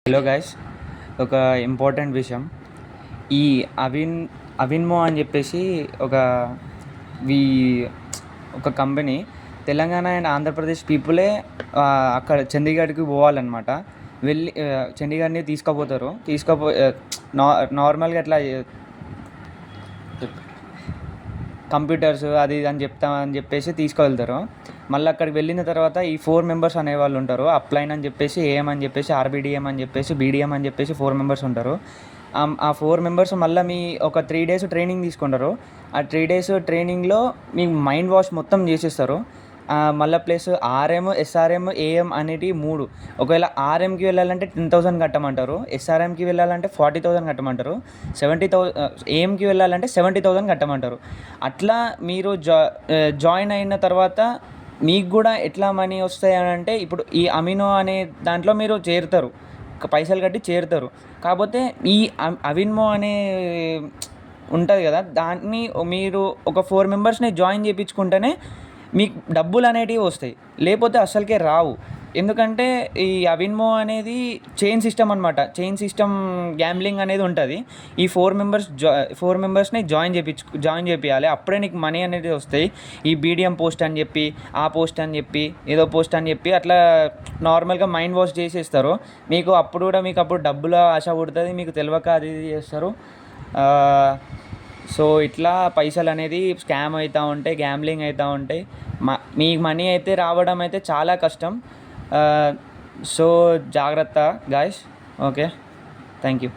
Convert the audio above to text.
Hello guys, ఒక important విషయం. ఈ అవిన్ అవిన్మో అని చెప్పేసి ఒక వీ ఒక కంపెనీ తెలంగాణ అండ్ ఆంధ్రప్రదేశ్ పీపులే అక్కడ చండీగఢ్కి పోవాలన్నమాట. వెళ్ళి చండీగఢ్ని నార్మల్గా అట్లా కంప్యూటర్స్ అది ఇది అని చెప్తామని చెప్పేసి తీసుకువెళ్తారు. మళ్ళీ అక్కడికి వెళ్ళిన తర్వాత ఈ 4 మెంబర్స్ అనేవాళ్ళు ఉంటారు. అప్లైన్ అని చెప్పేసి, ఏఎం అని చెప్పేసి, ఆర్బిడిఎం అని చెప్పేసి, బీడిఎం అని చెప్పేసి 4 మెంబర్స్ ఉంటారు. ఆ 4 మెంబర్స్ మళ్ళీ మీ ఒక 3 డేస్ ట్రైనింగ్ తీసుకుంటారు. ఆ 3 డేస్ ట్రైనింగ్లో మీ మైండ్ వాష్ మొత్తం చేసేస్తారు. మళ్ళీ ప్లస్ ఆర్ఎం, ఎస్ఆర్ఎం, ఏఎం అనేటివి 3. ఒకవేళ ఆర్ఎంకి వెళ్ళాలంటే 10,000 కట్టమంటారు. ఎస్ఆర్ఎంకి వెళ్ళాలంటే 40,000 కట్టమంటారు. ఏఎంకి వెళ్ళాలంటే 70,000 కట్టమంటారు. అట్లా మీరు జాయిన్ అయిన తర్వాత మీకు కూడా ఎట్లా మనీ వస్తాయి అని అంటే, ఇప్పుడు ఈ అమినో అనే దాంట్లో మీరు చేరుతారు, పైసలు కట్టి చేరుతారు. కాకపోతే ఈ అవిన్మో అనే ఉంటుంది కదా, దాన్ని మీరు ఒక 4 మెంబర్స్ని జాయిన్ చేయించుకుంటేనే మీకు డబ్బులు అనేటివి వస్తాయి, లేకపోతే అస్సలకే రావు. ఎందుకంటే ఈ అవిన్మో అనేది చైన్ సిస్టమ్ అనమాట. చైన్ సిస్టమ్ గ్యాంబ్లింగ్ అనేది ఉంటుంది. ఈ 4 మెంబర్స్ని జాయిన్ చేపియాలి, అప్పుడే నీకు మనీ అనేది వస్తాయి. ఈ బీడిఎం పోస్ట్ అని చెప్పి, ఆ పోస్ట్ అని చెప్పి, ఏదో పోస్ట్ అని చెప్పి అట్లా నార్మల్గా మైండ్ వాష్ చేసేస్తారు. మీకు అప్పుడు డబ్బుల ఆశ పుడుతుంది, మీకు తెలియక అది ఇది చేస్తారు. సో ఇట్లా పైసలు అనేది స్కామ్ అవుతూ ఉంటాయి, గ్యాంబ్లింగ్ అవుతూ ఉంటాయి. మీ మనీ అయితే రావడం అయితే చాలా కష్టం. సో జాగ్రత్త గాయ్స్. Okay, thank you.